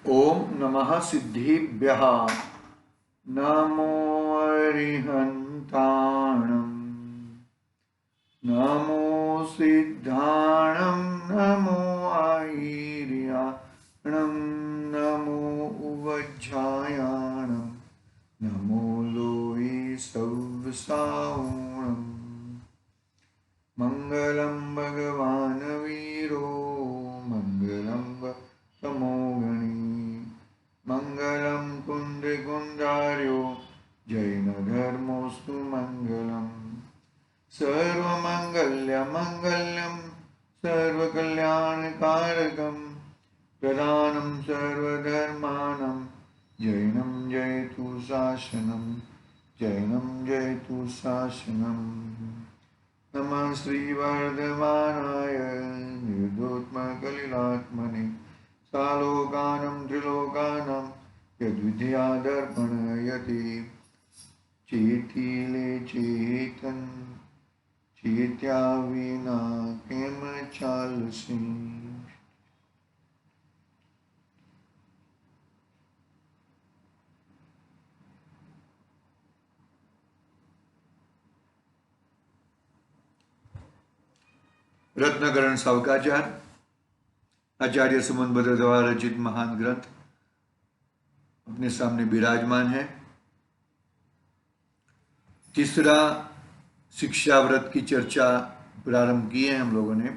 ओम नमः सिद्धिभ्यः। नमो अरिहन्ताणं। नमो सिद्धाणं। नमो आयर्याणं। नमो उवज्झायाणं। नमो लोये सव्साऊणम्। मंगलम भगवान वीरो मंगलम तमोगणी मंगलम कुंद्रिकुंडार्यो जैन धर्मोस्तु मंगलम सर्वमंगल्यमंगल्यं सर्वकल्याणकारकं प्रधानं सर्वधर्माणां जैनं जयतु शासनं जैनं जयतु शासनम्। नमः श्रीवर्धमानाय निर्दोत्मकलिलात्मने सालोकानं त्रिलोकानां यद्विद्यादर्पणयति चेतीले चेतन चेत्या विना केम चालसी। रत्नकरण सावकाचार्य आचार्य सुमनभद्र द्वारा रचित महान ग्रंथ अपने सामने विराजमान है। तीसरा शिक्षाव्रत की चर्चा प्रारंभ की है हम लोगों ने।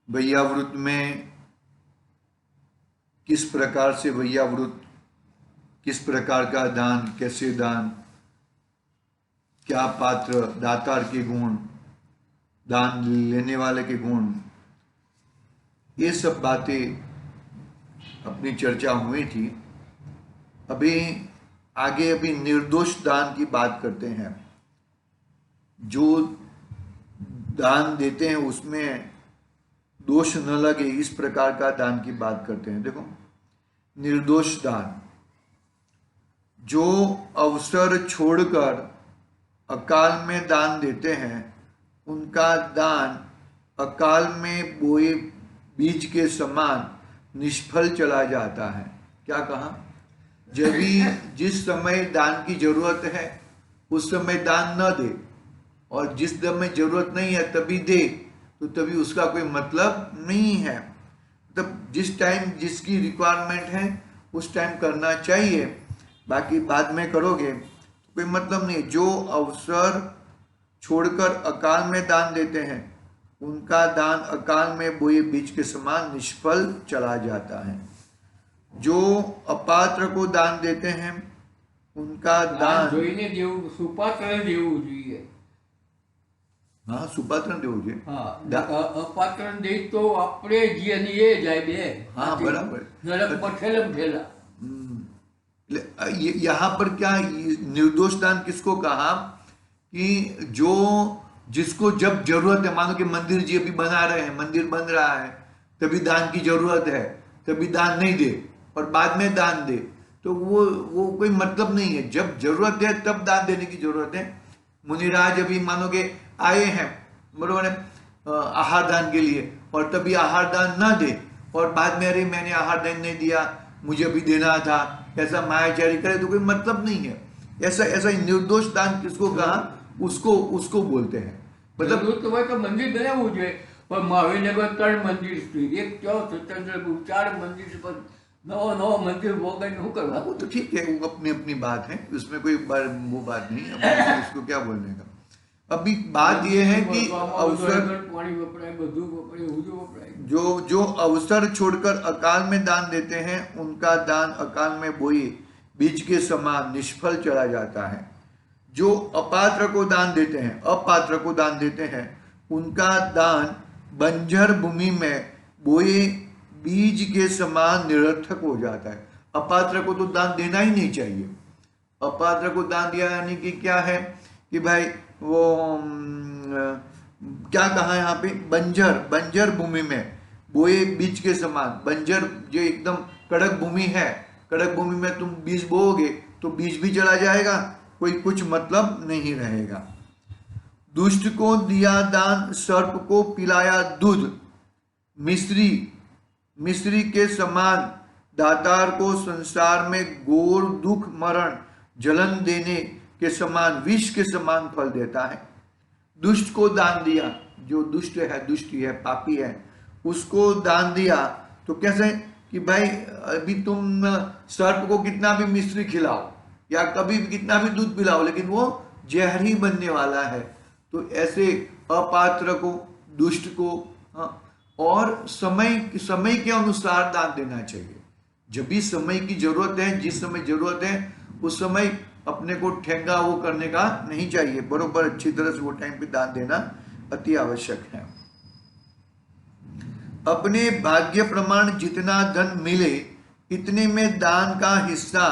वैयावृत में किस प्रकार से वैयावृत, किस प्रकार का दान, कैसे दान, क्या पात्र, दातार के गुण, दान लेने वाले के गुण, ये सब बातें अपनी चर्चा हुई थी। अभी निर्दोष दान की बात करते हैं। जो दान देते हैं उसमें दोष न लगे, इस प्रकार का दान की बात करते हैं। देखो, निर्दोष दान, जो अवसर छोड़कर अकाल में दान देते हैं उनका दान अकाल में बोए बीज के समान निष्फल चला जाता है। क्या कहा? जब भी जिस समय दान की जरूरत है उस समय दान न दे, और जिस समय जरूरत नहीं है तभी दे, तो तभी उसका कोई मतलब नहीं है। तब जिस टाइम जिसकी रिक्वायरमेंट है उस टाइम करना चाहिए, बाकी बाद में करोगे तो कोई मतलब नहीं। जो अवसर छोड़कर अकाल में दान देते हैं उनका दान अकाल में बोए बीज के समान निष्फल चला जाता है। जो अपात्र को दान देते हैं उनका दान જોઈને દેવું, સુપાત્ર દેવું જોઈએ। हाँ, सुपात्र देવું જોઈએ। હા, અપાત્ર દે તો આપણે જે ને એ જાય બે। हाँ, बराबर। નરકમાં ઠેલમ ઠેલા। यहाँ पर क्या निर्दोष दान किसको कहा? कि जो जिसको जब जरूरत है, मानो कि मंदिर जी अभी बना रहे हैं, मंदिर बन रहा है, तभी दान की जरूरत है, तभी दान नहीं दे और बाद में दान दे, तो वो कोई मतलब नहीं है। जब जरूरत है तब दान देने की जरूरत है। मुनिराज अभी मानो कि आए हैं, बरोबर है, आहार दान के लिए, और तभी आहार दान ना दे और बाद में अरे मैंने आहार दान नहीं दिया, मुझे अभी देना था, ऐसा मायाचारी करे तो कोई मतलब नहीं है। ऐसा निर्दोष दान किसको कहा? उसको बोलते हैं। मतलब જરૂર તો હોય તો મંદિર બનાવવું જોઈએ, પણ મહાવીરનગર 3 મંદિર છે, એક ત્યાં સત્યેન્દ્રપુર 4 મંદિર છે, પણ નવો મંદિર વગાડીને શું કરવા? वो तो ठीक है, वो अपनी बात है, उसमें कोई वो बात नहीं है, उसको क्या बोलने का। अभी बात ये है कि अवसर, પાણી વપરાય, બધું વપરાય, ઊંધું વપરાય। जो अवसर छोड़कर अकाल में दान देते हैं उनका दान अकाल में बोए बीज के समान निष्फल चला जाता है। जो अपात्र को दान देते हैं उनका दान बंजर भूमि में बोए बीज के समान निरर्थक हो जाता है। अपात्र को तो दान देना ही नहीं चाहिए। अपात्र को दान दिया यानी कि क्या है कि भाई वो क्या कहा यहाँ पे? बंजर भूमि में बोए बीज के समान। बंजर जो एकदम कड़क भूमि है, कड़क भूमि में तुम बीज बोओगे तो बीज भी चला जाएगा, कोई कुछ मतलब नहीं रहेगा। दुष्ट को दिया दान, सर्प को पिलाया दूध, मिस्री के समान दातार को संसार में घोर दुख मरण जलन देने के समान विष के समान फल देता है। दुष्ट को दान दिया, जो दुष्ट है, दुष्टी है, पापी है, उसको दान दिया तो कैसे कि भाई अभी तुम सर्प को कितना भी मिश्री खिलाओ या कभी भी कितना भी दूध पिलाओ, लेकिन वो जहर ही बनने वाला है। तो ऐसे अपात्र को, दुष्ट को, हाँ, और समय के अनुसार दान देना चाहिए। जब भी समय की जरूरत है, जिस समय जरूरत है उस समय अपने को ठेंगा वो करने का नहीं चाहिए, बरोबर अच्छी तरह से वो टाइम पे दान देना अति आवश्यक है। अपने भाग्य प्रमाण जितना धन मिले इतने में दान का हिस्सा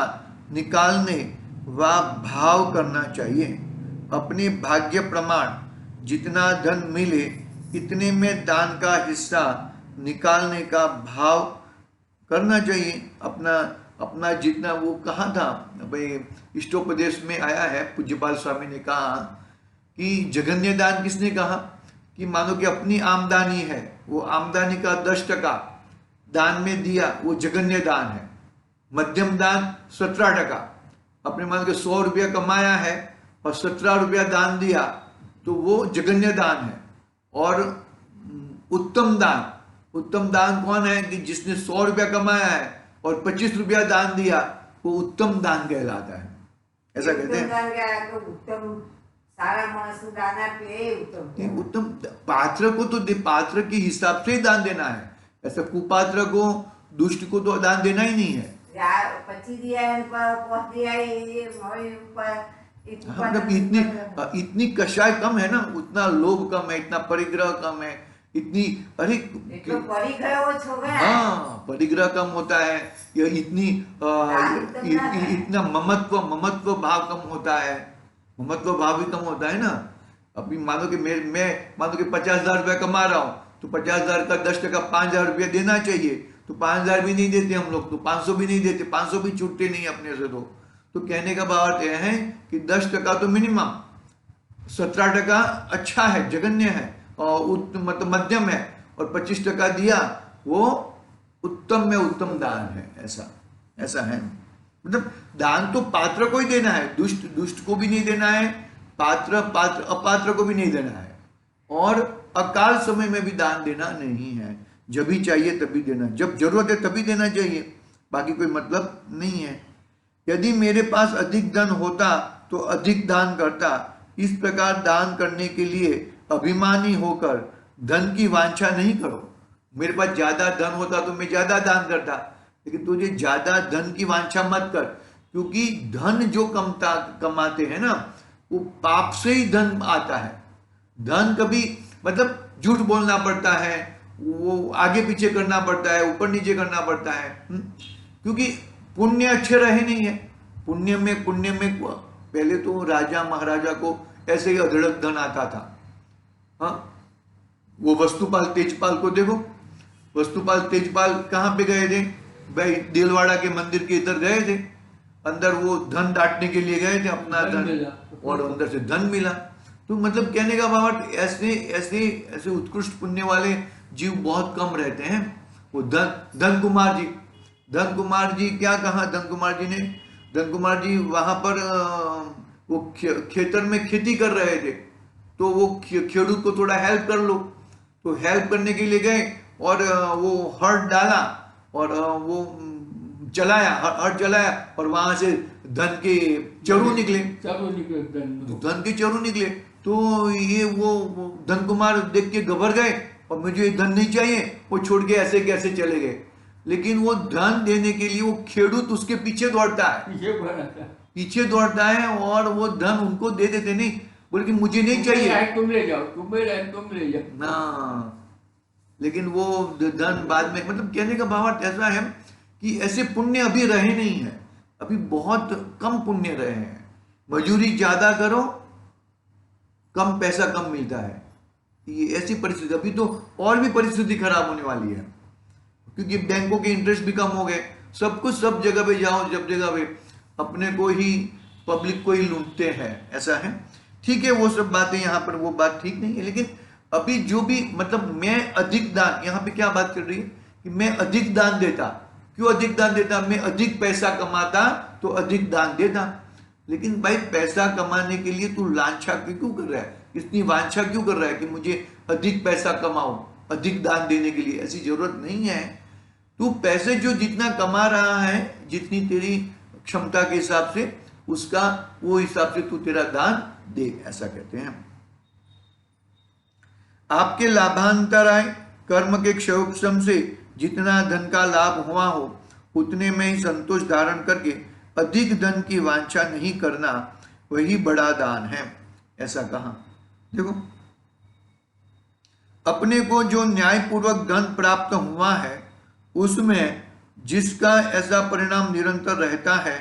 निकालने व भाव करना चाहिए। अपने भाग्य प्रमाण जितना धन मिले इतने में दान का हिस्सा निकालने का भाव करना चाहिए। अपना जितना वो कहा था भाई, इष्टोपदेश में आया है, पूज्यपाल स्वामी ने कहा कि जघन्य दान किसने कहा कि मानो कि अपनी आमदनी है, वो आमदनी का 10% दान में दिया, वो जघन्य दान है। मध्यम दान 17%। अपने मान के 100 रुपया कमाया है और 17 रुपया दान दिया तो वो जघन्य दान है। और उत्तम दान कौन है कि जिसने 100 रुपया कमाया है और 25 रुपया दान दिया, वो उत्तम दान कहलाता है, ऐसा कहते हैं। उत्तम पात्र को तो पात्र के हिसाब से ही दान देना है, ऐसा कुपात्र को, दुष्ट को तो दान देना ही नहीं है। मतलब इतनी कषाय कम है ना, उतना लोभ कम है, इतना परिग्रह कम है, इतनी अरे हाँ परिग्रह कम होता है, या इतना ममत्व भाव कम होता है, ममत्व भाव भी कम होता है ना। अभी मानो कि मैं मानो कि 50,000 रुपया कमा रहा हूँ तो 50,000 का 10% 5,000 रुपया देना चाहिए, तो 5,000 भी नहीं देते हम लोग, तो 500 भी नहीं देते, 500 भी छूटते नहीं अपने से। तो कहने का भाव यह है कि 10% तो मिनिमम, 17% अच्छा है, जघन्य है और मतलब मध्यम है, और 25% दिया वो उत्तम में उत्तम दान है। ऐसा है। मतलब दान तो पात्र को ही देना है, दुष्ट को भी नहीं देना है, अपात्र को भी नहीं देना है, और अकाल समय में भी दान देना नहीं है। जब भी चाहिए तभी देना, जब जरूरत है तभी देना चाहिए, बाकी कोई मतलब नहीं है। यदि मेरे पास अधिक धन होता तो अधिक दान करता। इस प्रकार दान करने के लिए अभिमानी होकर धन की वांछा नहीं करो। मेरे पास ज्यादा धन होता तो मैं ज्यादा दान करता, लेकिन तुझे ज्यादा धन की वांछा मत कर, क्योंकि धन जो कमाते हैं ना, वो पाप से ही धन आता है। धन कभी मतलब झूठ बोलना पड़ता है, वो आगे पीछे करना पड़ता है, ऊपर नीचे करना पड़ता है, क्योंकि पुण्य अच्छे रहे नहीं है। पुण्य में पहले तो राजा महाराजा को ऐसे ही अधड़क धन आता था। हाँ, वो वस्तुपाल तेजपाल को देखो, वस्तुपाल तेजपाल कहाँ पे गए थे भाई? दिलवाड़ा के मंदिर के इधर गए थे, अंदर वो धन डांटने के लिए गए थे, अपना धन, और अंदर से धन मिला। तो मतलब कहने का भाव ऐसे उत्कृष्ट पुण्य वाले जीव बहुत कम रहते हैं। वो धन कुमार जी क्या कहा? धन कुमार जी वहां पर वो खेतर में खेती कर रहे थे, तो वो खेडूत को थोड़ा हेल्प कर लो, तो हेल्प करने के लिए गए और वो हर डाला और वो चलाया, हर चलाया, और वहां से धन के चरू निकले, धन के चरू निकले। तो ये वो धन कुमार देख के घबर गए और मुझे धन नहीं चाहिए, वो छोड़ के ऐसे कैसे चले गए। लेकिन वो धन देने के लिए वो खेडूत उसके पीछे दौड़ता है और वो धन उनको दे देते नहीं, बोले कि मुझे नहीं चाहिए, तुम ले जाओ, तुम ले जाओ ना। लेकिन वो धन बाद में, मतलब कहने का भाव ऐसा है कि ऐसे पुण्य अभी रहे नहीं है, अभी बहुत कम पुण्य रहे हैं। मजूरी ज्यादा करो, कम पैसा कम मिलता है, ये ऐसी परिस्थिति। अभी तो और भी परिस्थिति खराब होने वाली है, क्योंकि बैंकों के इंटरेस्ट भी कम हो गए, सब कुछ सब जगह पे जाओ, जब जगह पे अपने को ही, पब्लिक को ही लूटते हैं, ऐसा है। ठीक है, वो सब बातें यहाँ पर वो बात ठीक नहीं है, लेकिन अभी जो भी मतलब मैं अधिक दान, यहाँ पे क्या बात कर रही है कि मैं अधिक दान देता। क्यों अधिक दान देता? मैं अधिक पैसा कमाता तो अधिक दान देता। लेकिन भाई पैसा कमाने के लिए तू लांछा क्यों कर रहा है, इतनी वांछा क्यों कर रहा है कि मुझे अधिक पैसा कमाऊं, अधिक दान देने के लिए? ऐसी जरूरत नहीं है। तू पैसे जो जितना कमा रहा है, जितनी तेरी क्षमता के हिसाब से, उसका वो हिसाब से तू तेरा दान दे, ऐसा कहते हैं। आपके लाभांतर आय कर्म के क्षयोक्षम से जितना धन का लाभ हुआ हो उतने में ही संतोष धारण करके अधिक धन की वांछा नहीं करना, वही बड़ा दान है, ऐसा कहा। देखो, अपने को जो न्यायपूर्वक धन प्राप्त हुआ है उसमें जिसका ऐसा परिणाम निरंतर रहता है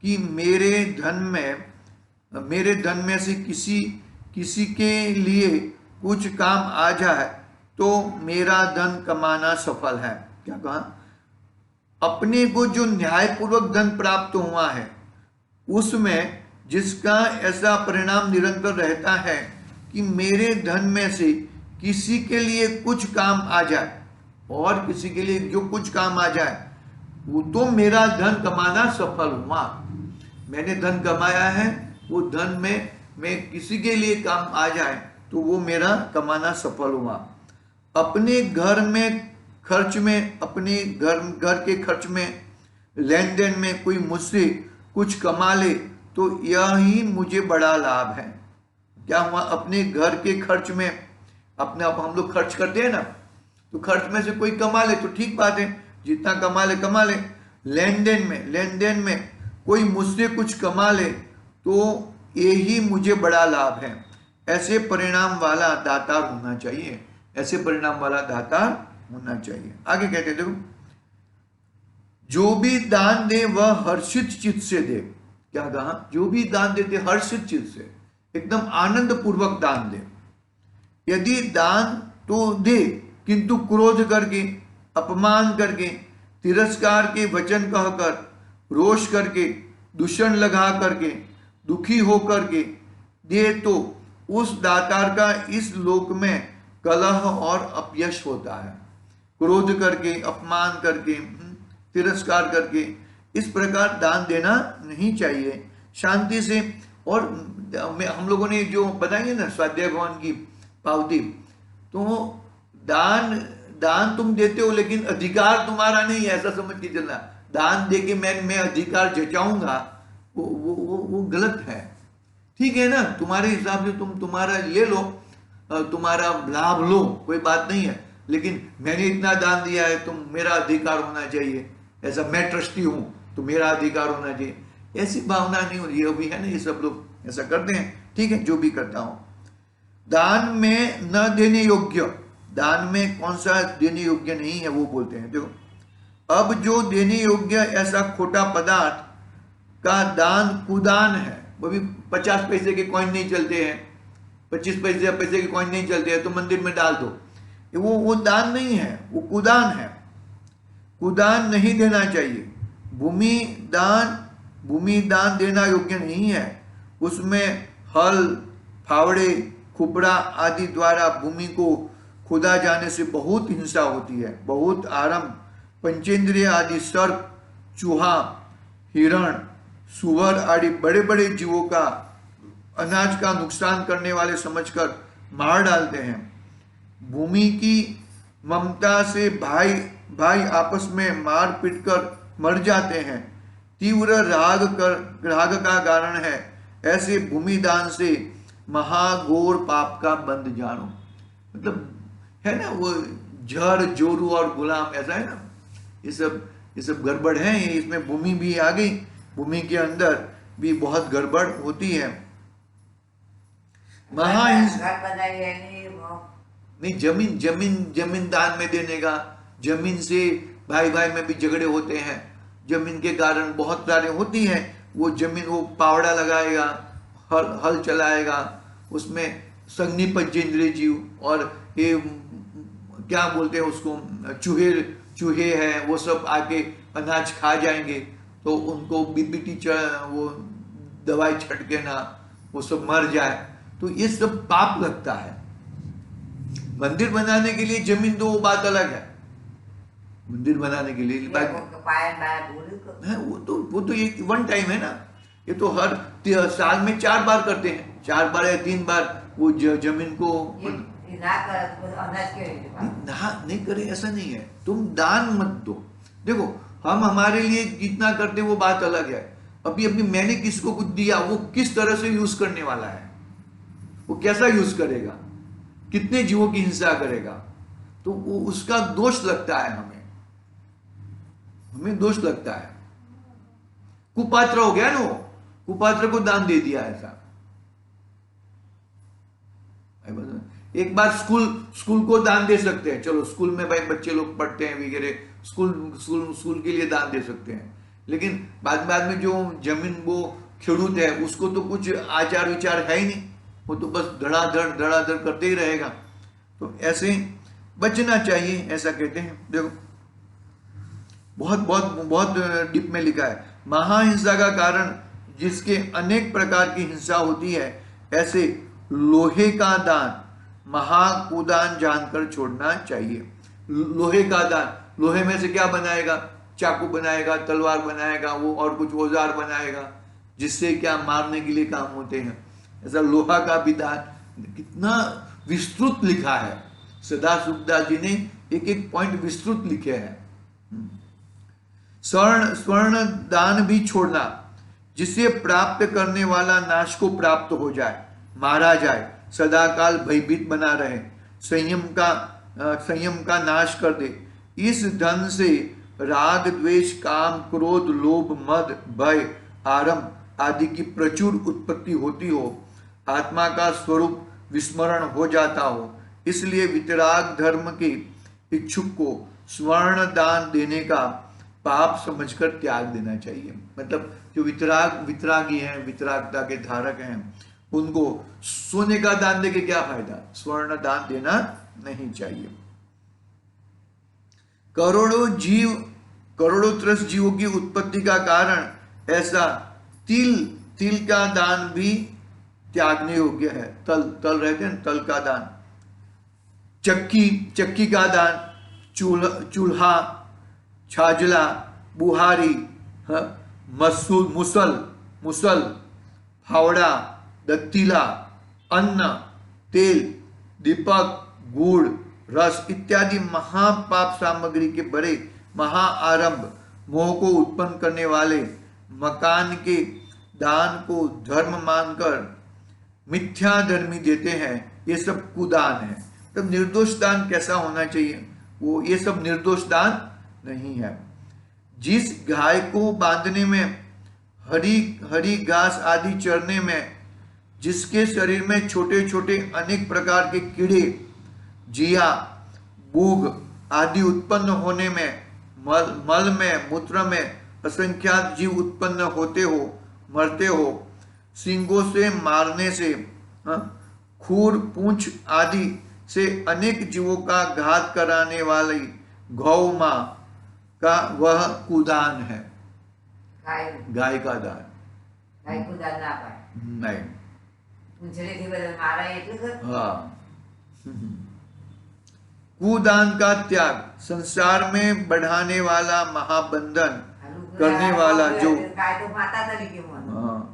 कि मेरे धन में से किसी के लिए कुछ काम आ जाए तो मेरा धन कमाना सफल है। क्या कहा? अपने को जो न्यायपूर्वक धन प्राप्त हुआ है उसमें जिसका ऐसा परिणाम निरंतर रहता है कि मेरे धन में से किसी के लिए कुछ काम आ जाए, और किसी के लिए जो कुछ काम आ जाए वो तो मेरा धन कमाना सफल हुआ। मैंने धन कमाया है, वो धन में मैं किसी के लिए काम आ जाए तो वो मेरा कमाना सफल हुआ। अपने घर के खर्च में लेन देन में कोई मुझसे कुछ कमा ले तो यह ही मुझे बड़ा लाभ है। क्या हुआ? अपने घर के खर्च में, अपने आप हम लोग खर्च करते हैं ना, तो खर्च में से कोई कमा ले तो ठीक बात है, जितना कमा ले। लेन देन में कोई मुझसे कुछ कमा ले तो यही मुझे बड़ा लाभ है। ऐसे परिणाम वाला दातार होना चाहिए, ऐसे परिणाम वाला दातार होना चाहिए। आगे कहते देखो, जो भी दान दे वह हर्षित चित्त से दे। क्या कहा? जो भी दान देते हर्षित चित्त से, एकदम आनंद पूर्वक दान दे। यदि दान तो दे किंतु क्रोध करके, अपमान करके, तिरस्कार के वचन कहकर, रोष करके, दूषण लगा करके, दुखी होकर के दे तो उस दातार का इस लोक में कलह और अपयश होता है। क्रोध करके, अपमान करके, तिरस्कार करके इस प्रकार दान देना नहीं चाहिए, शांति से। और हम लोगों ने जो बताएंगे ना स्वाध्याय भवन की पावती, तो दान तुम देते हो लेकिन अधिकार तुम्हारा नहीं है, ऐसा समझ के चलना। दान दे के मैं अधिकार जचाऊंगा, वो गलत है। ठीक है ना, तुम्हारे हिसाब से तुम तुम्हारा ले लो, तुम्हारा लाभ लो, कोई बात नहीं है, लेकिन मैंने इतना दान दिया है, तुम मेरा अधिकार होना चाहिए, ऐसा मैं ट्रस्टी हूं तो मेरा अधिकार होना चाहिए, ऐसी भावना नहीं होती। ये भी है ना, ये सब लोग ऐसा करते हैं। ठीक है, जो भी करता हूं। दान में न देने योग्य, दान में कौन सा देने योग्य नहीं है वो बोलते हैं। देखो, अब जो देने योग्य ऐसा खोटा पदार्थ का दान कुदान है, वो भी 50 पैसे के कॉइन नहीं चलते हैं, 25 पैसे के कॉइन नहीं चलते हैं, तो मंदिर में डाल दो, वो दान नहीं है, वो कुदान है। कुदान नहीं देना चाहिए। भूमि दान देना योग्य नहीं है। उसमें हल, फावड़े, खुपड़ा आदि द्वारा भूमि को खुदा जाने से बहुत हिंसा होती है, बहुत आरंभ, पंचेंद्रिय आदि सर्प, चूहा, हिरण, सुअर आदि बड़े बड़े जीवों का अनाज का नुकसान करने वाले समझकर मार डालते हैं। भूमि की ममता से भाई आपस में मार पीट कर मर जाते हैं। तीव्र राग का कारण है। ऐसे भूमि दान से महाघोर पाप का बंध जानो। मतलब है ना, वो जड़, जोरू और गुलाम, ऐसा है ना, ये सब गड़बड़ है। इसमें भूमि भी आ गई, भूमि के अंदर भी बहुत गड़बड़ होती है। नहीं, जमीन दान में देने का, जमीन से भाई में भी झगड़े होते हैं, जमीन के कारण बहुत सारे होती हैं। वो जमीन, वो पावड़ा लगाएगा, हल चलाएगा, उसमें संगनी पंचेंद्रिय जीव और ये क्या बोलते हैं उसको, चूहे हैं, वो सब आके अनाज खा जाएंगे, तो उनको बीपीटी वो दवाई छटके ना वो सब मर जाए, तो ये सब पाप लगता है। मंदिर बनाने के लिए जमीन दो, वो बात अलग है। मंदिर बनाने के लिए है, वो तो ये वन टाइम है ना। ये तो हर साल में 4 बार करते हैं, 4 बार या 3 बार वो जमीन को नहीं करे, ऐसा नहीं है। तुम दान मत दो। देखो हम हमारे लिए जितना करते वो बात अलग है। अभी अभी मैंने किसको कुछ दिया, वो किस तरह से यूज करने वाला है, वो कैसा यूज करेगा, कितने जीवों की हिंसा करेगा, तो वो उसका दोष लगता है, हमें दोष लगता है। कुपात्र हो गया ना, वो कुपात्र को दान दे दिया ऐसा। एक बार स्कूल को दान दे सकते हैं, चलो स्कूल में भाई बच्चे लोग पढ़ते हैं वगैरह, स्कूल के लिए दान दे सकते हैं। लेकिन बाद में जो जमीन वो खेडूत है, उसको तो कुछ आचार विचार है ही नहीं, वो तो बस धड़ाधड़ करते ही रहेगा। तो ऐसे बचना चाहिए, ऐसा कहते हैं। देखो बहुत बहुत बहुत डीप में लिखा है, महाहिंसा का कारण जिसके अनेक प्रकार की हिंसा होती है, ऐसे लोहे का दान महाकुदान जानकर छोड़ना चाहिए। लोहे का दान, लोहे में से क्या बनाएगा, चाकू बनाएगा, तलवार बनाएगा, वो और कुछ औजार बनाएगा जिससे क्या मारने के लिए काम होते हैं। ऐसा लोहा का भी दान कितना विस्तृत लिखा है, सदा सुखदास जी ने एक एक पॉइंट विस्तृत लिखे हैं। स्वर्ण दान भी छोड़ना, जिसे प्राप्त करने वाला नाश को प्राप्त हो जाए, मारा जाए, सदाकाल भयभीत बना रहे, संयम का नाश कर दे। इस धन से राग द्वेष काम क्रोध लोभ मद भय आरंभ आदि की प्रचुर उत्पत्ति होती हो, आत्मा का स्वरूप विस्मरण हो जाता हो। इसलिए वितराग धर्म के इच्छुक को स्वर्ण दान देने का पाप समझकर त्याग देना चाहिए। मतलब जो वितरागी हैं, वितरागता के धारक हैं, उनको सोने का दान देके क्या फायदा, स्वर्ण दान देना नहीं चाहिए। करोड़ों त्रस्त जीवों की उत्पत्ति का कारण ऐसा तिल का दान भी त्यागने योग्य है। तल रहते हैं, तल का दान, चक्की का दान, चूल्हा, छाजला, बुहारी, मुसल, फावड़ा, दत्तीला, अन्न, तेल, दीपक, गुड़, रस इत्यादि महापाप सामग्री के बड़े महाआरंभ मोह को उत्पन्न करने वाले मकान के दान को धर्म मानकर मिथ्या धर्मी देते हैं। ये सब कुदान है। तब निर्दोष दान कैसा होना चाहिए, वो ये सब निर्दोष दान नहीं है। जिस गाय को बांधने में, हरी घास आदि चरने में, जिसके शरीर में छोटे छोटे अनेक प्रकार के कीड़े, जिया, बूघ आदि उत्पन्न होने में, मल में, मूत्र में असंख्यात जीव उत्पन्न होते हो, मरते हो, सींगों से मारने से, खूर पूंछ आदि से अनेक जीवों का घात कराने वाली गौ मां का वह कुदान है। गाय का दान नहीं। हाँ, कुदान का त्याग संसार में बढ़ाने वाला, महाबंधन करने वाला जो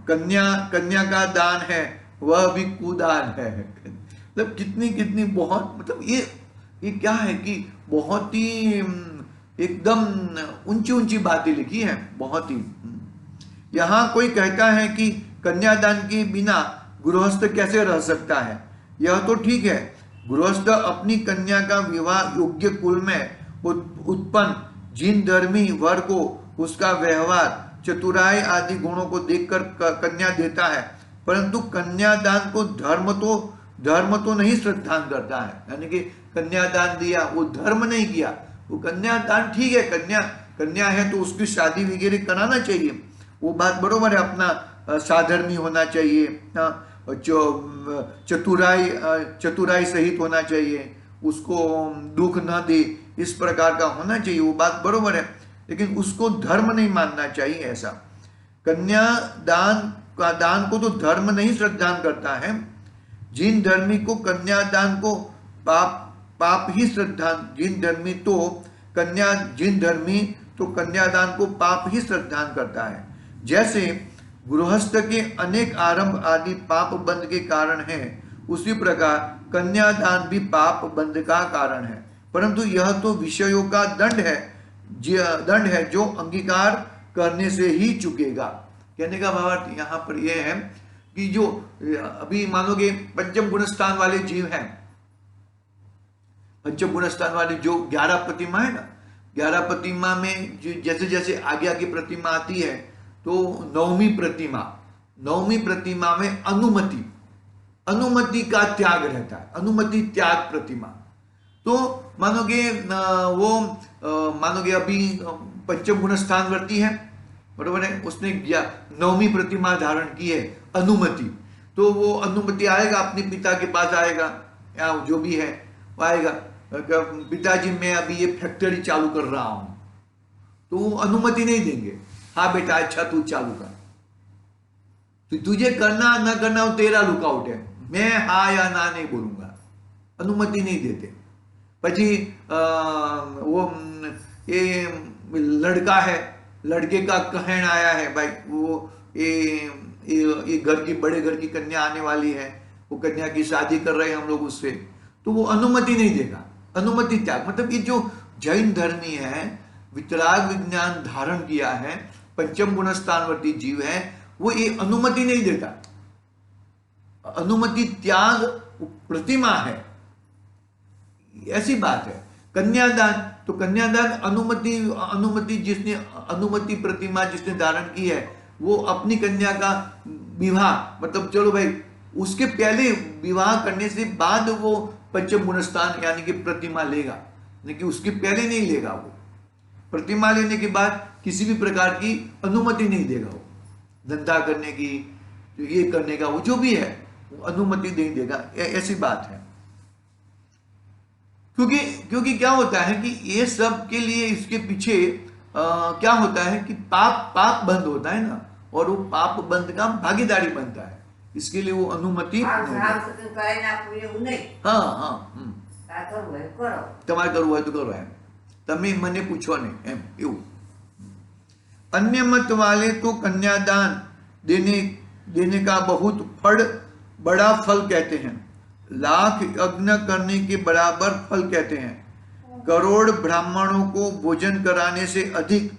कन्या का दान है, वह भी कुदान है। मतलब कितनी बहुत, मतलब ये क्या है कि बहुत ही एकदम ऊंची बातें लिखी हैं, बहुत ही। यहाँ कोई कहता है कि कन्यादान के बिना गृहस्थ कैसे रह सकता है। यह तो ठीक है, गृहस्थ अपनी कन्या का विवाह योग्य कुल में उत्पन्न जिन धर्मी वर को उसका व्यवहार, चतुराई आदि गुणों को देखकर कन्या देता है, परंतु कन्यादान को धर्म तो नहीं श्रद्धान करता है। यानी कि कन्यादान दिया, वो धर्म नहीं किया। वो कन्यादान ठीक है, कन्या है तो उसकी शादी वगैरह कराना चाहिए, वो बात बरोबर है। अपना साधर्मी होना चाहिए, चतुराई सहित होना चाहिए, उसको दुख न दे, इस प्रकार का होना चाहिए, वो बात बरोबर है। लेकिन उसको धर्म नहीं मानना चाहिए ऐसा। दान को तो धर्म नहीं श्रद्धान करता है। जिन धर्मी को कन्यादान को पाप ही श्रद्धा, जिन धर्मी तो कन्यादान को पाप ही श्रद्धान करता है। जैसे गृहस्थ के अनेक आरंभ आदि पाप बंध के कारण है, उसी प्रकार कन्यादान भी पाप बंध का कारण है। परंतु यह तो विषयों का दंड है जो अंगीकार करने से ही चुकेगा। कहने का भावार्थ यहाँ पर यह है कि जो अभी मानोगे पंचम गुण स्थान वाले जीव हैं, पंचम गुण स्थान वाले जो 11 प्रतिमा है ना, 11 प्रतिमा में जैसे जैसे आगे आगे प्रतिमा आती है, तो नवमी प्रतिमा में अनुमति का त्याग रहता है, अनुमति त्याग प्रतिमा। तो मानोगे मानोगे अभी पंचम गुण स्थान वर्ती है, बरोबर है, उसने नवमी प्रतिमा धारण की है अनुमति, तो वो अनुमति आएगा अपने पिता के पास आएगा, या जो भी है वो आएगा, पिताजी मैं अभी ये फैक्ट्री चालू कर रहा हूं, तो वो अनुमति नहीं देंगे। हाँ बेटा अच्छा तू चालू कर, तो तुझे करना ना करना वो तेरा लुकआउट है, मैं हाँ या ना नहीं बोलूंगा, अनुमति नहीं देते। પછી वो ये लड़का है, लड़के का कहन आया है भाई वो ये घर की बड़े घर की कन्या आने वाली है, वो कन्या की शादी कर रहे हैं हम लोग उससे, तो वो अनुमति नहीं देगा, अनुमति त्याग। मतलब ये जो जैन धर्मी है, वितराग विज्ञान धारण किया है, पंचम गुण स्थानवर्ती जीव है, वो ये अनुमति नहीं देता, अनुमति त्याग प्रतिमा है, ऐसी बात है। कन्यादान, तो कन्यादान अनुमति जिसने अनुमति प्रतिमा जिसने धारण की है, वो अपनी कन्या का विवाह, मतलब चलो भाई उसके पहले विवाह करने से बाद वो पंचम गुण स्थान यानी कि प्रतिमा लेगा, लेकिन उसके पहले नहीं लेगा। वो प्रतिमा लेने के बाद किसी भी प्रकार की अनुमति नहीं देगा, वो धंधा करने की, ये करने का, वो जो भी है वो अनुमति नहीं देगा, ऐसी बात है। क्योंकि क्या होता है कि ये सब के लिए इसके पीछे क्या होता है कि पाप बंद होता है ना, और वो पाप बंद का भागीदारी बनता है, इसके लिए वो अनुमति તમારે કરવું હોય તો કરો એમ, તમે મને પૂછો ને એમ એવું। अन्य मत वाले तो कन्यादान देने का बहुत बड़ा फल कहते हैं, लाख यज्ञ करने के बराबर फल कहते हैं, करोड़ ब्राह्मणों को भोजन कराने से अधिक,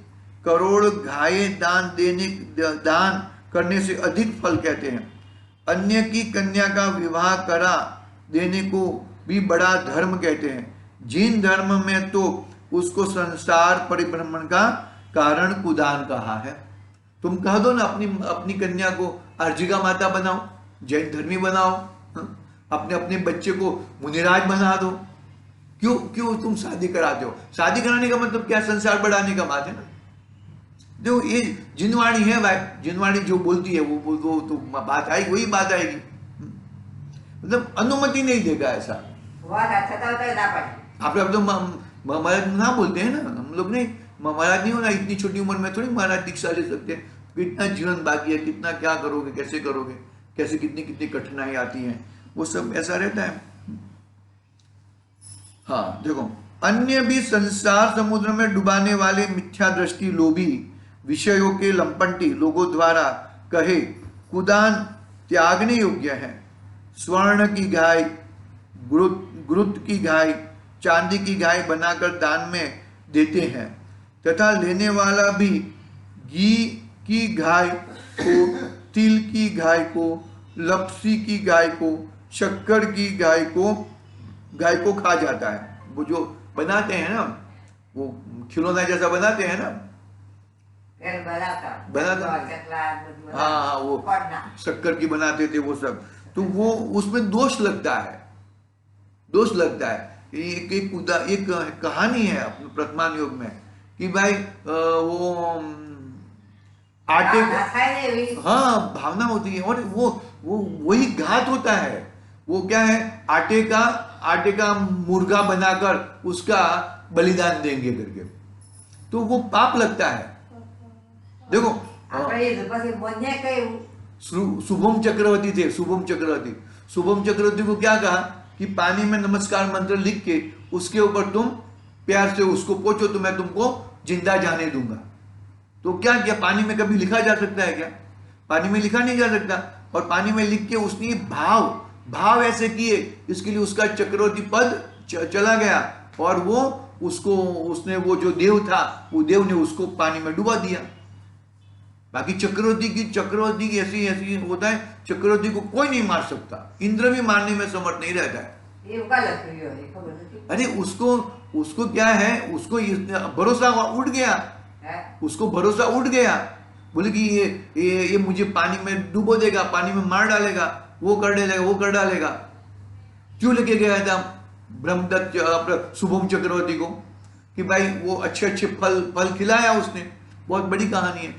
करोड़ गाय दान करने से अधिक फल कहते हैं। अन्य की कन्या का विवाह करा देने को भी बड़ा धर्म कहते हैं। जिन धर्म में तो उसको संसार परिभ्रमण का कारण कुदान कहा है। तुम कह दो ना अपनी कन्या को अर्जिका माता बनाओ, जैन धर्मी बनाओ, अपने बच्चे को मुनिराज बना दो, क्यों तुम शादी कराते हो? शादी कराने का मतलब क्या? संसार बढ़ाने का बात है ना। जो ये जिनवाणी है भाई, जिनवाणी जो बोलती है वो तो बात आएगी, वही बात आएगी, मतलब अनुमति नहीं देगा ऐसा। आप तो महाराज ना बोलते हैं ना, हम लोग नहीं, महाराज नहीं होना, इतनी छोटी उम्र में थोड़ी महाराज दीक्षा ले सकते हैं, कितना जीवन बाकी है, कितना क्या करोगे, कैसे करोगे, कैसे कितनी कठिनाई आती है, वो सब ऐसा रहता है। हाँ देखो, अन्य भी संसार समुद्र में डुबाने वाले मिथ्या दृष्टि लोभी विषयों के लंपटी लोगों द्वारा कहे कुदान त्यागने योग्य है। स्वर्ण की गाय, गुरुत की गाय, चांदी की गाय बनाकर दान में देते हैं, तथा लेने वाला भी घी की गाय को, तिल की गाय को, लपसी की गाय को, शक्कर की गाय को खा जाता है। वो जो बनाते हैं ना, वो खिलौना जैसा बनाते हैं ना, बनाता, हाँ वो शक्कर की बनाते थे वो सब, तो वो उसमें दोष लगता है। एक कहानी है अपने वर्तमान युग में कि भाई वो आटे, हाँ भावना होती है, और वो वही घात होता है। वो क्या है, आटे का मुर्गा बनाकर उसका बलिदान देंगे करके, तो वो पाप लगता है। देखो शुभम चक्रवर्ती थे, शुभम चक्रवर्ती को क्या कहा कि पानी में नमस्कार मंत्र लिख के उसके ऊपर तुम प्यार से उसको पोंछो तो मैं तुमको जिंदा जाने दूंगा। तो क्या किया, पानी में कभी लिखा जा सकता है क्या? पानी में लिखा नहीं जा सकता। और पानी में लिख के उसने भाव ऐसे किए, इसके लिए उसका चक्रवर्ती पद चला गया और वो उसने वो जो देव था, वो देव ने उसको पानी में डुबा दिया। बाकी चक्रवर्ती की ऐसी होता है, चक्रवर्ती को कोई नहीं मार सकता, इंद्र भी मारने में समर्थ नहीं रहता है। अरे उसको क्या है, उसको भरोसा उठ गया, उसको भरोसा उठ गया, बोले कि ये मुझे पानी में डुबो देगा, पानी में मार डालेगा, वो कर डालेगा। क्यों लेके गया था ब्रह्मदत्त शुभम चक्रवर्ती को कि भाई वो अच्छे फल खिलाया उसने। बहुत बड़ी कहानी है।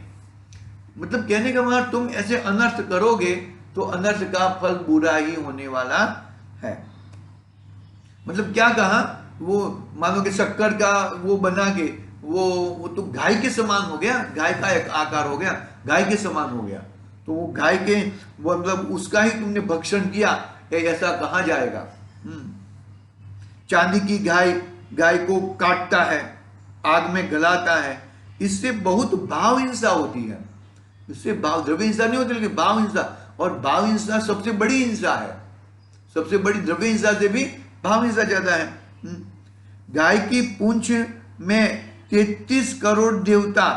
मतलब कहने का मतलब तुम ऐसे अनर्थ करोगे तो अनर्थ का फल बुरा ही होने वाला है। मतलब क्या कहा, वो मानो कि शक्कर का वो बना के वो तो गाय के समान हो गया, गाय का एक आकार हो गया, गाय के समान हो गया। तो वो गाय के वो मतलब उसका ही तुमने भक्षण किया, ऐसा कहा जाएगा। चांदी की गाय को काटता है, आग में गलाता है, इससे बहुत भाव हिंसा होती है। इससे भाव द्रव्य हिंसा नहीं होती, लेकिन भाव हिंसा, और भाव हिंसा सबसे बड़ी हिंसा है। सबसे बड़ी द्रव्य हिंसा से भी भाव हिंसा ज्यादा है। गाय की पूंछ में 33 करोड़ देवता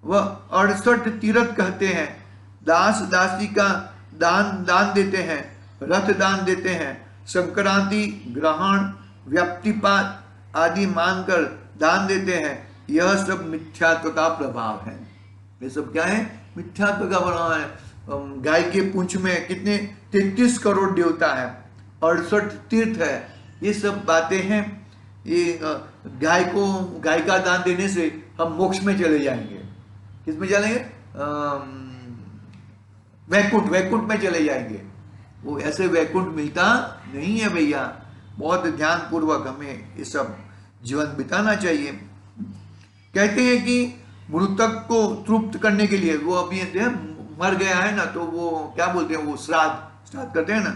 व 68 तीर्थ कहते हैं। दास दासी का दान देते हैं, रथ दान देते हैं, संक्रांति ग्रहण व्याप्तिपात आदि मानकर दान देते हैं। यह सब मिथ्यात्व का प्रभाव है। ये सब क्या है? मिथ्यात्व का प्रभाव है। गाय के पूंछ में कितने 33 करोड़ देवता है, 68 तीर्थ है, ये सब बातें हैं। ये गाय का दान देने से हम मोक्ष में चले जाएंगे। किस में चलेंगे? वैकुंठ में चले जाएंगे। वो ऐसे वैकुंठ मिलता नहीं है भैया। बहुत ध्यान पूर्वक हमें ये सब जीवन बिताना चाहिए। कहते हैं कि मृतक को तृप्त करने के लिए, वो अभी मर गया है ना, तो वो क्या बोलते हैं, वो श्राद्ध करते हैं ना,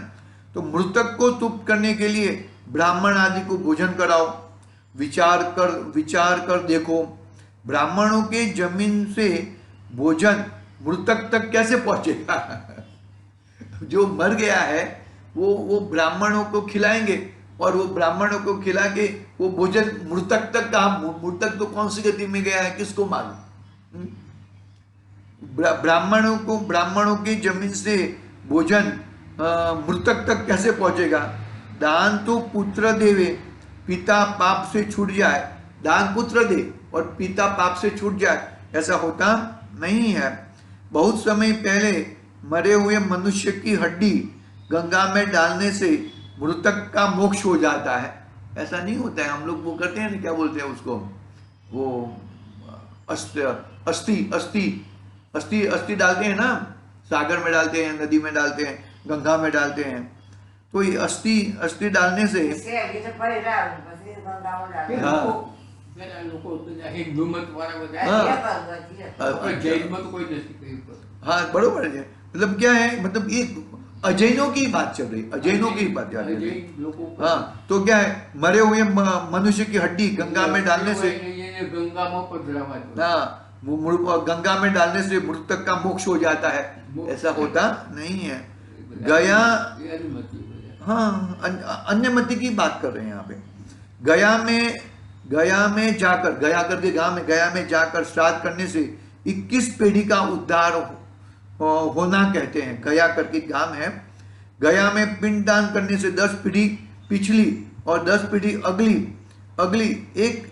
तो मृतक को तृप्त करने के लिए ब्राह्मण आदि को भोजन कराओ। विचार कर देखो, ब्राह्मणों के जमीन से भोजन मृतक तक कैसे पहुंचेगा? जो मर गया है वो ब्राह्मणों को खिलाएंगे, और वो ब्राह्मणों को खिला के वो भोजन मृतक तक का, मृतक तो कौन सी गति में गया है किसको मालूम? ब्राह्मणों की जमीन से भोजन मृतक तक कैसे पहुंचेगा? दान तो पुत्र देवे, पिता पाप से छूट जाए। दान पुत्र दे और पिता पाप से छूट जाए, ऐसा होता नहीं है। बहुत समय पहले मरे हुए मनुष्य की हड्डी गंगा में डालने से मृतक का मोक्ष हो जाता है। ऐसा नहीं होता है। हम लोग वो करते हैं ना, क्या बोलते हैं उसको, वो अस्थि डालते हैं ना, सागर में डालते हैं, नदी में डालते हैं, गंगा में डालते हैं। तो ये अस्थि डालने से हाँ बरोबर है। मतलब क्या है, मतलब ये अजैनों की बात चल रही, अजैनों की बात चल रही। हाँ, तो क्या है, मरे हुए मनुष्य की हड्डी गंगा में डालने से, गंगा में डालने से मृतक का मोक्ष हो जाता है, ऐसा होता नहीं है। गया, हाँ अन्य मति की बात कर रहे हैं यहाँ पे। गया में जाकर श्राद्ध करने से 21 पीढ़ी का उद्धार होना कहते हैं। गया करके गांव है। गया में पिंडदान करने से 10 पीढ़ी पिछली और 10 पीढ़ी अगली एक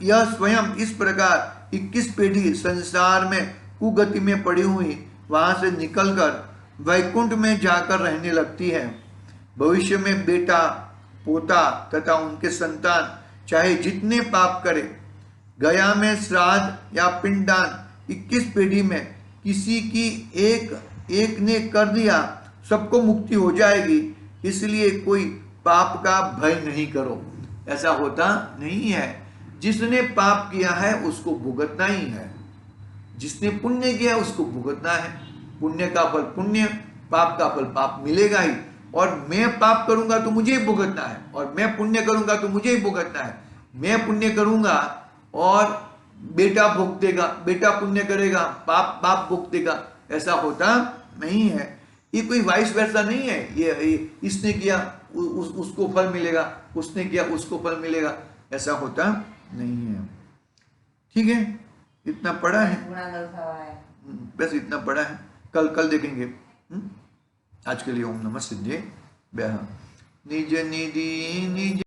यह स्वयं इस प्रकार 21 पीढ़ी संसार में कुगति में पड़ी हुई वहां से निकलकर वैकुंठ में जाकर रहने लगती है। भविष्य में बेटा पोता तथा उनके संतान चाहे जितने पाप करे, गया में श्राद्ध या पिंडदान 21 पीढ़ी में किसी की एक ने कर दिया, सबको मुक्ति हो जाएगी। इसलिए कोई पाप का भय नहीं करो, ऐसा होता नहीं है। जिसने पाप किया है उसको भुगतना ही है, जिसने पुण्य किया उसको भुगतना है। पुण्य का फल पुण्य, पाप का फल पाप मिलेगा ही। और मैं पाप करूंगा तो मुझे ही भुगतना है, और मैं पुण्य करूंगा तो मुझे ही भुगतना है। मैं पुण्य करूंगा और बेटा भुगतेगा, बेटा पुण्य करेगा, बाप भुगतेगा, ऐसा होता नहीं है। ये कोई वाइस वर्सा नहीं है, ये इसने किया उसको फल मिलेगा, उसने किया उसको फल मिलेगा, ऐसा होता नहीं है। ठीक है, इतना पढ़ा है, बस इतना पढ़ा है, कल देखेंगे। आज के लिए ओम नमः सिद्धे। निज निधि निज